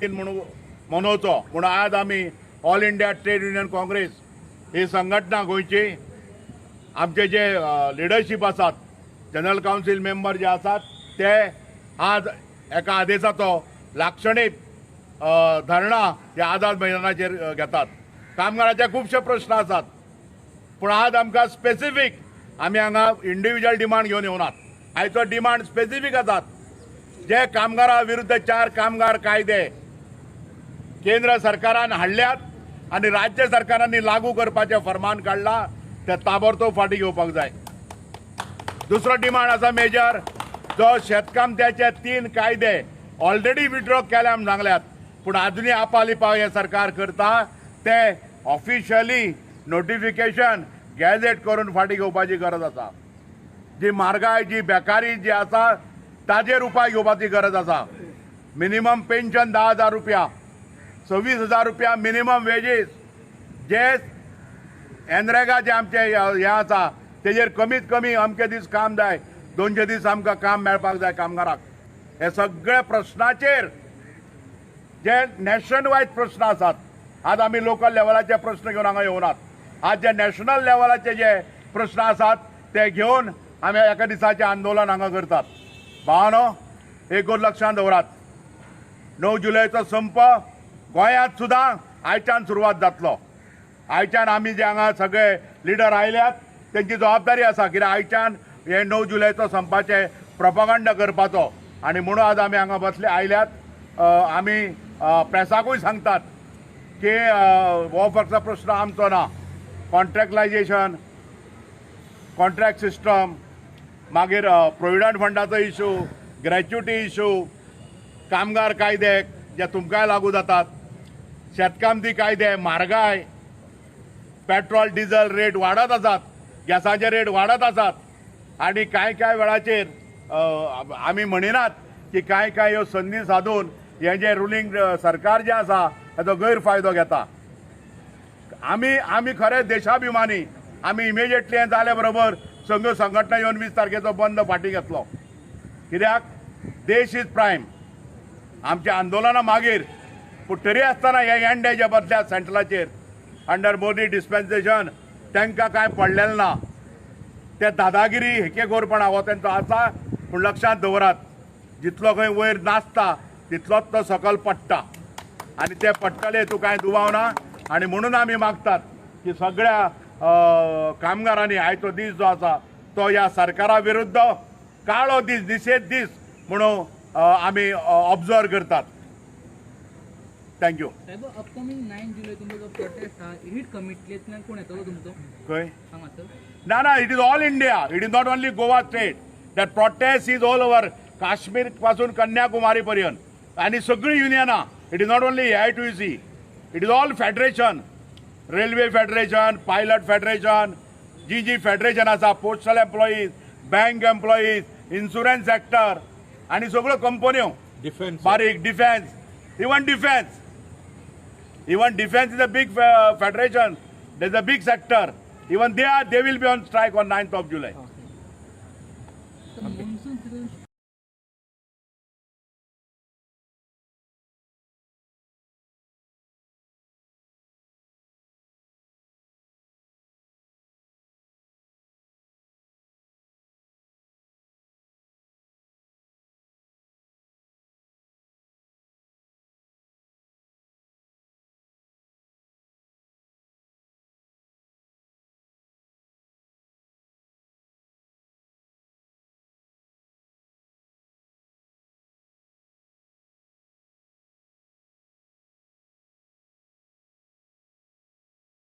म्हणून मनोवचो पूण आज आमी all India trade union congress ही संघटना गोंयची आमचे जे लिडरशीप आसात जनरल कावन्सिल मेंबर जे आसात ते आज एका आदेशाचो लाक्षणीक धरणा ह्या आझाद मैदानाचेर घेतात. कामगारांचे खुबशे प्रश्न आसात पूण आज आमकां स्पेसिफीक आमी हांगा इंडिव्हिज्युअल डिमांड घेवन येवनात. आयचो डिमांड स्पेसिफीक आसात. जे कामगारां विरुद्ध 4 कामगार कायदे केंद्र सरकारान हाडल्यात आनी राज्य सरकारांनी लागू करपाचें फर्मान काडला ते ताबडतोब फाटी घेवपाक जाय. दुसरो डिमांड आसा मेजर, जो शेतकामत्याचे 3 कायदे ऑलरेडी विड्रॉ केल्या म्हूण सांगल्यात पूण आजुनूय आपालिपा हे सरकार करता ते ऑफिशियली नोटिफिकेशन गॅझेट करून फाटी घेवपाची गरज आसा. जी म्हारगाय जी बेकारी जी आसा ताजेर उपाय घेवपाची गरज आसा. मिनिमम पेन्शन 10,000 रुपया, 26,000 रुपया मिनिमम वेजीस, जे एनरेगा जे आमचे हे आसा तेजेर कमीत कमी अमके दीस काम जाय, 200 दीस आमकां काम मेळपाक जाय कामगाराक. हे सगळे प्रश्नाचेर जे नॅशनल वायड प्रश्न आसात, आज आमी लोकल लेवलाचे प्रश्न घेवन हांगा येवनात. आज जे नॅशनल लेवलाचे जे प्रश्न आसात ते घेवन आमी एका दिसाचें आंदोलन हांगा करतात. भावानो, एक लक्षांत दवरात, 9 जुलयचो संप गोंयांत सुद्दां आयच्यान सुरवात जातलो. आयच्यान आमी जे हांगा सगळे लिडर आयल्यात तेंची जबाबदारी आसा, कित्याक आयच्यान हे 9 जुलयचो संपाचे प्रोपागंडा करपाचो आनी म्हणून आज आमी हांगा बसले आयल्यात. आमी प्रेसाकूय सांगतात की हो फक्त प्रश्न आमचो ना. कॉन्ट्रॅक्टलायजेशन, कॉन्ट्रॅक्ट सिस्टम, मागीर प्रोविडंट फंडाचो इशू, ग्रॅच्युटी इशू, कामगार कायदे जे तुमकांय लागू जातात, शेतकामती कायदे, म्हारगाय, पेट्रोल डिझल रेट वाडत आसात, गॅसाचे रेट वाडत आसात आनी कांय वेळाचेर आमी म्हणिनात की कांय ह्यो संदी साधून हे जे रुलींग सरकार जे आसा ताचो गैरफायदो घेता. आमी खरे देशाभिमानी. आमी इमिजिएटली हें जाले बरोबर सगळ्यो संघटना येवन 20 तारखेचो बंद फाटी घेतलो. कित्याक देश इज प्रायम. आमच्या आंदोलना मागीर पूण तरी आसतना हे एंड जे बदल्या सेंट्रलाचेर अंडर मोदी डिस्पेन्सेशन तांकां कांय पडलेलें ना. ते दादागिरी हेकेखोरपणा हो तेंचो आसा पूण लक्षांत दवरात, जितलो खंय वयर नाचता तितलोच तो सकयल पडटा आनी ते पडटले तूं कांय दुबाव ना. आनी म्हणून आमी मागतात की सगळ्या कामगारांनी आयचो दीस जो आसा तो ह्या सरकारा विरुद्ध काळो दीस, निशेध दीस म्हणून आमी ऑब्जर्व करतात. थँक्यू. साहेब, अपकमिंग 9 जुलै तुमचो जो प्रोटेस्ट हा हीट कमिटींतल्यान कोण येतलो तुमचो? खंय? हांगा सर. ना, it is all India. It is not only Goa state. That protest is all over Kashmir पासून कन्याकुमारी पर्यंत आनी सगळी युनियनां. It is not only AITUC. It is all federation, railway federation, pilot federation, जी फेडरेशन आसा, postal employees, bank employees, insurance sector आनी सगळ्यो कंपन्यो, डिफेन्स, बारीक defence, even defence is a big federation. There is a big sector. Even they will be on strike on 9th of July.